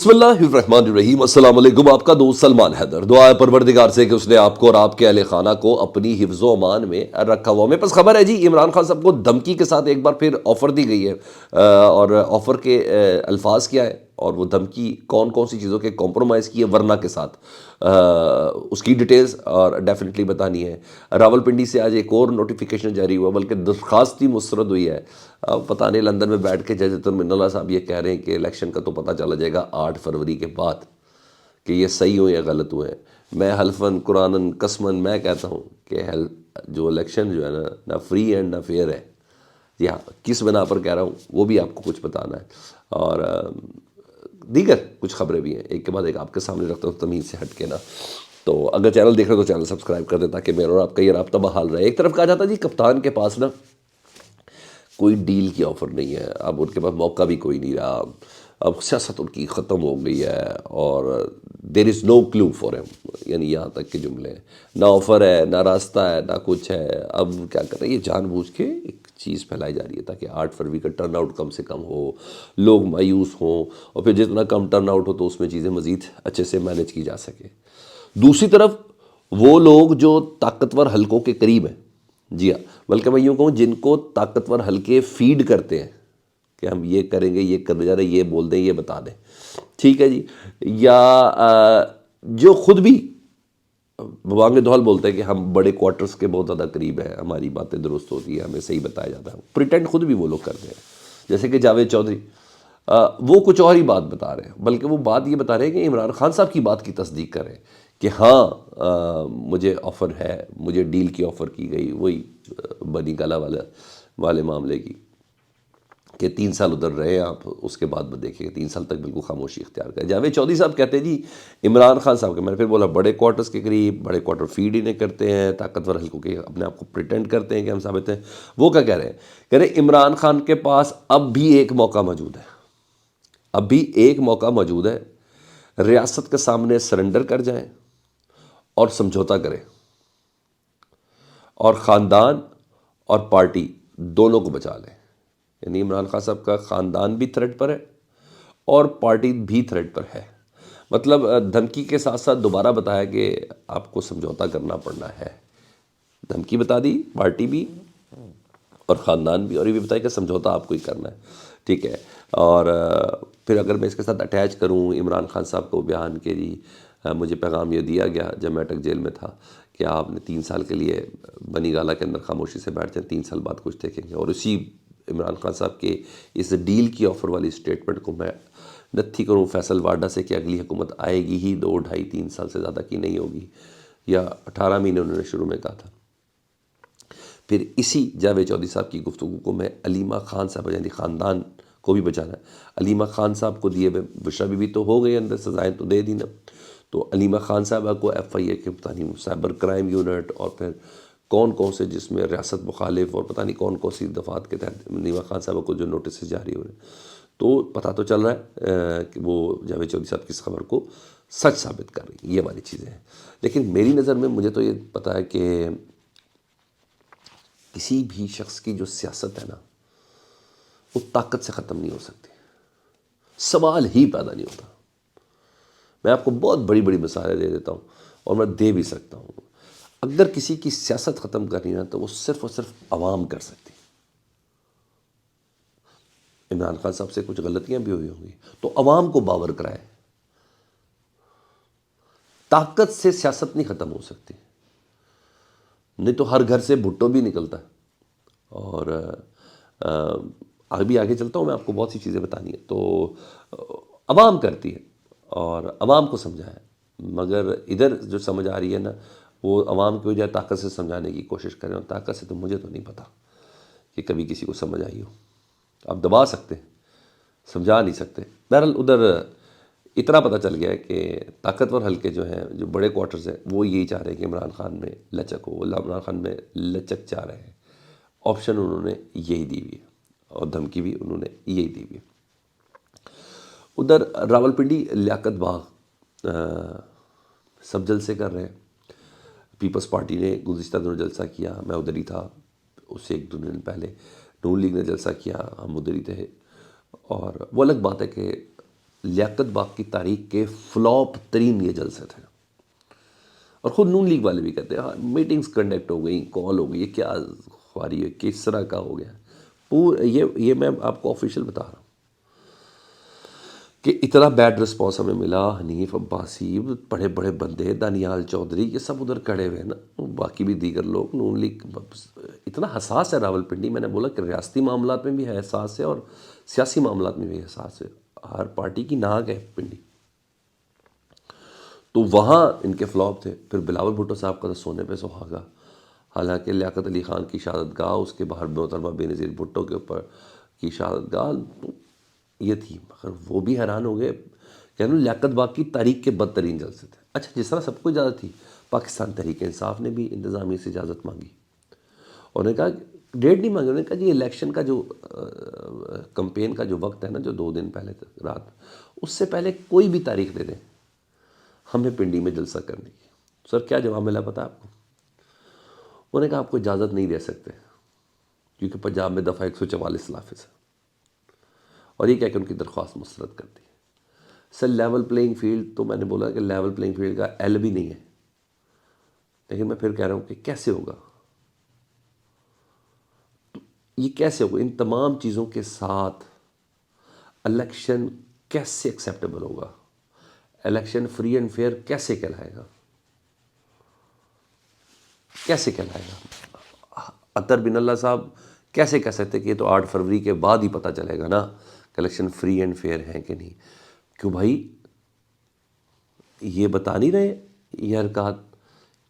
बिस्मिल्लाहिर्रहमानिर्रहीम। अस्सलाम वालेकुम। आपका दोस्त सलमान हैदर। दुआ है परवरदिगार से कि उसने आपको और आपके अहले खाना को अपनी हिफ्ज़ व अमान में रखा हुआ। मेरे पास खबर है जी, इमरान खान साहब को धमकी के साथ एक बार फिर ऑफ़र दी गई है। और ऑफ़र के अल्फाज क्या है और वो धमकी कौन कौन सी चीज़ों के कॉम्प्रोमाइज़ की है वरना के साथ, उसकी डिटेल्स और डेफिनेटली बतानी है। रावलपिंडी से आज एक और नोटिफिकेशन जारी हुआ, बल्कि दरख्वास्त ही मुस्तरद हुई है। अब पता नहीं लंदन में बैठ के जज मिन्नल्ला साहब ये कह रहे हैं कि इलेक्शन का तो पता चला जाएगा 8 फरवरी के बाद कि ये सही हुए या गलत हुए हैं। मैं हल्फन कुरानन कसमन मैं कहता हूँ कि जो इलेक्शन जो है ना फ्री एंड ना फेयर है। जी हाँ, किस बिना पर कह रहा हूँ वो भी आपको कुछ बताना है। और दीगर कुछ खबरें भी हैं, एक के बाद एक आपके सामने रखता हूँ तमीज़ से हट के ना। तो अगर चैनल देख रहे हो तो चैनल सब्सक्राइब कर दें ताकि मेरा और आपका ये राब्ता बहाल रहे। एक तरफ कहा जाता है जी कप्तान के पास ना कोई डील की ऑफ़र नहीं है, अब उनके पास मौका भी कोई नहीं रहा, अब सियासत उनकी ख़त्म हो गई है और there is no clue for him, यानी यहाँ तक के जुमले, ना ऑफ़र है ना रास्ता है ना कुछ है। अब क्या कर रहे हैं, ये जानबूझ के एक चीज़ फैलाई जा रही है ताकि 8 फरवरी का टर्न आउट कम से कम हो, लोग मायूस हों और फिर जितना कम टर्न आउट हो तो उसमें चीज़ें मज़ीद अच्छे से मैनेज की जा सके। दूसरी तरफ वो लोग जो ताकतवर हलकों के करीब हैं, जी हाँ, बल्कि मैं यूँ कहूँ जिनको ताकतवर हल्के फीड करते हैं कि हम ये करेंगे, ये करने जा रहे हैं, ये बोल दें, ये बता दें, ठीक है जी। या जो खुद भी बवांग दौल बोलते हैं कि हम बड़े क्वार्टर्स के बहुत ज़्यादा करीब हैं, हमारी बातें दुरुस्त होती हैं, हमें सही बताया जाता है, प्रिटेंड खुद भी वो लोग करते हैं। जैसे कि जावेद चौधरी, वो कुछ और ही बात बता रहे हैं, बल्कि वो बात ये बता रहे हैं कि इमरान खान साहब की बात की तस्दीक करें कि हाँ, मुझे ऑफ़र है, मुझे डील की ऑफ़र की गई, वही बनी गला वाले मामले की कि 3 साल उधर रहे आप, उसके बाद में देखेंगे। 3 साल तक बिल्कुल खामोशी इख्तियार करें। जावेद चौधरी साहब कहते हैं जी इमरान खान साहब के, मैंने फिर बोला बड़े क्वार्टर्स के करीब, बड़े क्वार्टर फीड इन्हें करते हैं, ताकतवर हल्कों के अपने आप को प्रिटेंड करते हैं कि हम साबित हैं। वो क्या कह रहे हैं, कह रहे इमरान खान के पास अब भी एक मौका मौजूद है, अब भी एक मौका मौजूद है, रियासत के सामने सरेंडर कर जाएं और समझौता करें और ख़ानदान और पार्टी दोनों को बचा लें। यानी इमरान खान साहब का ख़ानदान भी थ्रेट पर है और पार्टी भी थ्रेट पर है। मतलब धमकी के साथ साथ दोबारा बताया कि आपको समझौता करना पड़ना है। धमकी बता दी, पार्टी भी और ख़ानदान भी, और ये भी बताया कि समझौता आपको ही करना है, ठीक है। और फिर अगर मैं इसके साथ अटैच करूँ इमरान खान साहब को बयान के जी, मुझे पैगाम ये दिया गया जब मैं अटक जेल में था कि आपने 3 साल के लिए बनी गाला के अंदर खामोशी से बैठ जाए, 3 साल बाद कुछ देखेंगे। और उसी इमरान खान साहब के इस डील की ऑफ़र वाली स्टेटमेंट को मैं नत्थी करूँ फैसल वाडा से कि अगली हुकूमत आएगी ही 2, ढाई, 3 साल से ज़्यादा की नहीं होगी, या 18 महीने उन्होंने शुरू में कहा था। फिर इसी जावेद चौधरी साहब की गुफ्तगू को मैं अलीमा खान साहब, यानी ख़ानदान को भी बचाना है, अलीमा खान साहब को दिए हुए बुशरा बीबी तो हो गए अंदर, सज़ाएँ तो दे दी ना, तो अलीमा खान साहबा को FIA के पता नहीं साइबर क्राइम यूनिट और फिर कौन कौन से जिसमें रियासत मुखालिफ और पता नहीं कौन कौन सी दफ़ात के तहत अलीमा खान साहबा को जो नोटिस जारी हो रहे हैं, तो पता तो चल रहा है कि वो जावेद चौधरी साहब की इस खबर को सच साबित कर रही, ये वाली चीज़ें हैं। लेकिन मेरी नज़र में मुझे तो ये पता है कि किसी भी शख्स की जो सियासत है ना वो ताकत से ख़त्म नहीं हो सकती, सवाल ही पैदा नहीं होता। मैं आपको बहुत बड़ी बड़ी मिसालें दे देता हूँ और मैं दे भी सकता हूँ। अगर किसी की सियासत ख़त्म करनी ना तो वो सिर्फ़ और सिर्फ आवाम कर सकती। इमरान खान साहब से कुछ गलतियाँ भी हुई होंगी तो आवाम को बावर कराए। ताकत से सियासत नहीं ख़त्म हो सकती, नहीं तो हर घर से भुट्टो भी निकलता है। और अभी आगे चलता हूँ, मैं आपको बहुत सी चीज़ें बतानी है। तो आवाम करती है और आवाम को समझाए, मगर इधर जो समझ आ रही है ना वो आवाम की बजाय ताकत से समझाने की कोशिश करें, और ताकत से तो मुझे तो नहीं पता कि कभी किसी को समझ आई हो। आप दबा सकते हैं, समझा नहीं सकते। बहरहाल उधर इतना पता चल गया है कि ताकतवर हल्के जो हैं, जो बड़े क्वार्टर्स हैं, वो यही चाह रहे हैं कि इमरान खान में लचक हो, इमरान खान में लचक चाह रहे हैं। ऑप्शन उन्होंने यही दी हुई है और धमकी भी उन्होंने यही दी हुई है। उधर रावलपिंडी लियाकत बाग सब जलसे कर रहे हैं। पीपल्स पार्टी ने गुज़िश्ता दिनों जलसा किया, मैं उधर ही था, उससे 1-2 दिन पहले नून लीग ने जलसा किया, हम उधर ही थे। और वो अलग बात है कि لیاقت باغ کی تاریخ کے فلاپ ترین یہ جلسے تھے، اور خود نون لیگ والے بھی کہتے ہیں ہاں میٹنگز کنڈکٹ ہو گئی، کال ہو گئی، یہ کیا خواری ہے، کس طرح کا ہو گیا یہ میں آپ کو آفیشیل بتا رہا ہوں کہ اتنا بیڈ رسپانس ہمیں ملا۔ حنیف عباسی، بڑے بڑے بندے، دانیال چودھری، یہ سب ادھر کھڑے ہوئے ہیں نا، باقی بھی دیگر لوگ، نون لیگ اتنا حساس ہے راول پنڈی۔ میں نے بولا کہ ریاستی معاملات میں بھی حساس ہے اور سیاسی معاملات میں بھی حساس ہے، ہر پارٹی کی ناک ہے پنڈی۔ تو وہاں ان کے فلاپ تھے۔ پھر بلاول بھٹو صاحب کا تو سونے پہ سہاگا، حالانکہ لیاقت علی خان کی شہادت گاہ، اس کے باہر محترمہ بے نظیر بھٹو کے اوپر کی شہادت گاہ یہ تھی، مگر وہ بھی حیران ہو گئے کہ لیاقت باغ کی تاریخ کے بدترین جلسے تھے۔ اچھا، جس طرح سب کو اجازت تھی، پاکستان تحریک انصاف نے بھی انتظامیہ سے اجازت مانگی، اور نے کہا ڈیٹ نہیں مانگی، انہوں نے کہا جی الیکشن کا جو کمپین کا جو وقت ہے نا، جو 2 دن پہلے رات، اس سے پہلے کوئی بھی تاریخ دے دیں ہمیں پنڈی میں جلسہ کرنے کی۔ سر کیا جواب ملا پتا آپ کو؟ انہوں نے کہا آپ کو اجازت نہیں دے سکتے کیونکہ پنجاب میں دفعہ 144 نافذ ہے، اور یہ کہہ کے ان کی درخواست مسترد کر دی۔ سر لیول پلینگ فیلڈ، تو میں نے بولا کہ لیول پلینگ فیلڈ کا ایل بھی نہیں ہے، لیکن میں پھر کہہ رہا ہوں کہ کیسے ہوگا، یہ کیسے ہوگا؟ ان تمام چیزوں کے ساتھ الیکشن کیسے ایکسیپٹیبل ہوگا؟ الیکشن فری اینڈ فیئر کیسے کہلائے گا؟ کیسے کہلائے گا؟ اطہر بن اللہ صاحب کیسے کہہ سکتے کہ یہ تو 8 فروری کے بعد ہی پتہ چلے گا نا کہ الیکشن فری اینڈ فیئر ہیں کہ نہیں؟ کیوں بھائی یہ بتا نہیں رہے یہ حرکات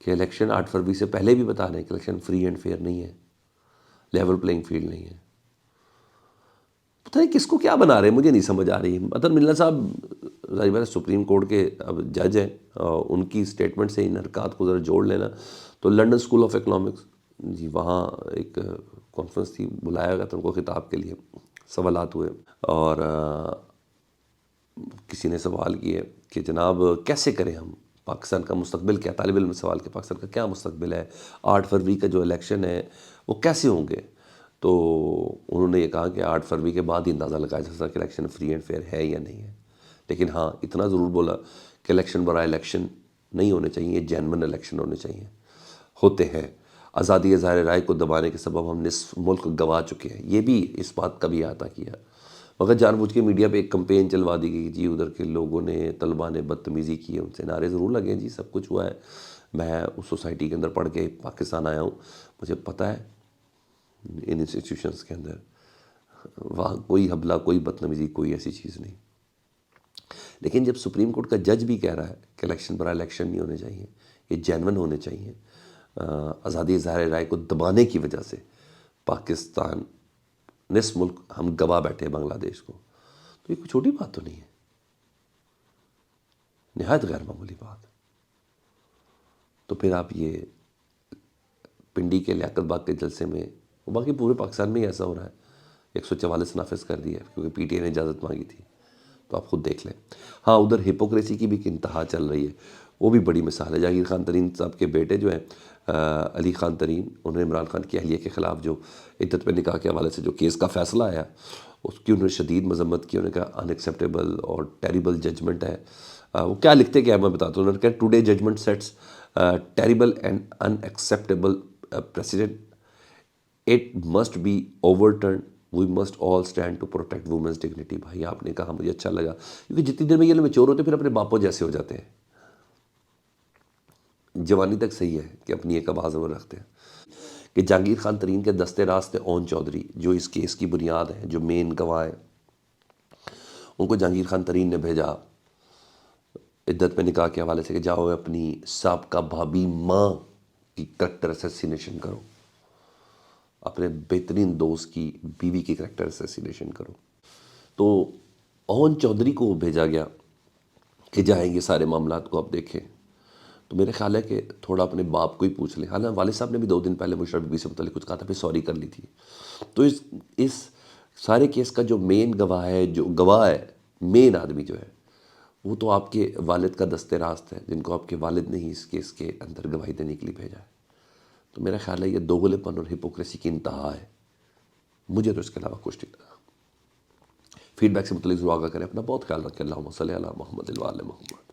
کہ الیکشن 8 فروری سے پہلے بھی بتا رہے ہیں کہ الیکشن فری اینڈ فیئر نہیں ہے، لیول پلینگ فیلڈ نہیں ہے؟ پتہ نہیں کس کو کیا بنا رہے ہیں، مجھے نہیں سمجھ آ رہی۔ اطہر بن اللہ صاحب ظاہر بات ہے سپریم کورٹ کے اب جج ہیں، ان کی اسٹیٹمنٹ سے ان حرکات کو ذرا جوڑ لینا تو لنڈن اسکول آف اکنامکس جی، وہاں ایک کانفرنس تھی، بلایا گیا تھا ان کو خطاب کے لیے، سوالات ہوئے، اور کسی نے سوال کیے کہ جناب کیسے کریں ہم، پاکستان کا مستقبل کیا؟ طالب علم نے سوال کیا پاکستان کا کیا مستقبل ہے، 8 فروری کا جو الیکشن ہے وہ کیسے ہوں گے؟ تو انہوں نے یہ کہا کہ 8 فروری کے بعد ہی اندازہ لگایا جا سکتا کہ الیکشن فری اینڈ فیئر ہے یا نہیں ہے، لیکن ہاں اتنا ضرور بولا کہ الیکشن برائے الیکشن نہیں ہونے چاہیے، جینون الیکشن ہونے چاہیے، ہوتے ہیں۔ آزادی ظاہر رائے کو دبانے کے سبب ہم نصف ملک گنوا چکے ہیں، یہ بھی اس بات کا بھی احاطہ کیا، مگر جان بوجھ کے میڈیا پہ ایک کمپین چلوا دی گئی کہ جی ادھر کے لوگوں نے، طلباء نے بدتمیزی کی ہے، ان سے نعرے ضرور لگے ہیں، جی سب کچھ ہوا ہے، میں اس سوسائٹی کے اندر پڑھ کے پاکستان آیا ہوں، مجھے پتہ ہے ان انسٹیٹیوشنس کے اندر وہاں کوئی حملہ، کوئی بدتمیزی، کوئی ایسی چیز نہیں۔ لیکن جب سپریم کورٹ کا جج بھی کہہ رہا ہے کہ الیکشن برائے الیکشن نہیں ہونے چاہیے، یہ جینون ہونے چاہیے، آزادی ظاہر رائے کو دبانے کی وجہ سے پاکستان نصف ملک ہم گوا بیٹھے بنگلہ دیش کو، تو یہ کوئی چھوٹی بات تو نہیں ہے، نہایت غیر معمولی بات۔ تو پھر آپ یہ پنڈی کے لیاقت باغ کے جلسے میں، باقی پورے پاکستان میں ہی ایسا ہو رہا ہے، 144 نافذ کر دیا ہے کیونکہ پی ٹی آئی نے اجازت مانگی تھی، تو آپ خود دیکھ لیں۔ ہاں ادھر ہپوکریسی کی بھی ایک انتہا چل رہی ہے، وہ بھی بڑی مثال ہے۔ جہانگیر خان ترین صاحب کے بیٹے جو ہیں علی خان ترین، انہوں نے عمران خان کی اہلیہ کے خلاف جو عدت میں نکاح کے حوالے سے جو کیس کا فیصلہ آیا اس کی انہوں نے شدید مذمت کی، انہوں نے کہا ان ایکسیپٹیبل اور ٹیریبل ججمنٹ ہے۔ وہ کیا لکھتے کیا ہے میں بتاتا ہوں، انہوں نے کہا today judgment sets terrible and unacceptable precedent, it must be overturned, we must all stand to protect women's dignity. بھائی آپ نے کہا، مجھے اچھا لگا، کیونکہ جتنی دیر میں یہ لوگ میچور ہوتے ہیں پھر اپنے باپوں جیسے ہو جاتے ہیں، جوانی تک صحیح ہے کہ اپنی ایک آواز وہ رکھتے ہیں۔ کہ جہانگیر خان ترین کے دستے راست اون چودھری جو اس کیس کی بنیاد ہیں، جو مین گواہ ہیں، ان کو جہانگیر خان ترین نے بھیجا عدت میں نکاح کے حوالے سے کہ جاؤ اپنی سابقہ بھابھی ماں کی کریکٹر اسیسینیشن کرو، اپنے بہترین دوست کی بیوی کی کریکٹر اسیسینیشن کرو۔ تو اون چودھری کو بھیجا گیا کہ جائیں یہ سارے معاملات کو آپ دیکھیں۔ تو میرے خیال ہے کہ تھوڑا اپنے باپ کو ہی پوچھ لیں، حالانکہ والد صاحب نے بھی 2 دن پہلے مشرف بی سے متعلق کچھ کہا تھا، پھر سوری کر لی تھی۔ تو اس سارے کیس کا جو مین گواہ ہے، جو گواہ ہے، مین آدمی جو ہے، وہ تو آپ کے والد کا دستے راست ہے، جن کو آپ کے والد نے ہی اس کیس کے اندر گواہی دینے کے لیے بھیجا ہے۔ تو میرا خیال ہے یہ دوغلے پن اور ہپوکریسی کی انتہا ہے، مجھے تو اس کے علاوہ کچھ نہیں لگا۔ فیڈ بیک سے متعلق ضرور آگاہ کریں. اپنا بہت خیال رکھیں. اللہم صلی علی محمد و علی محمد.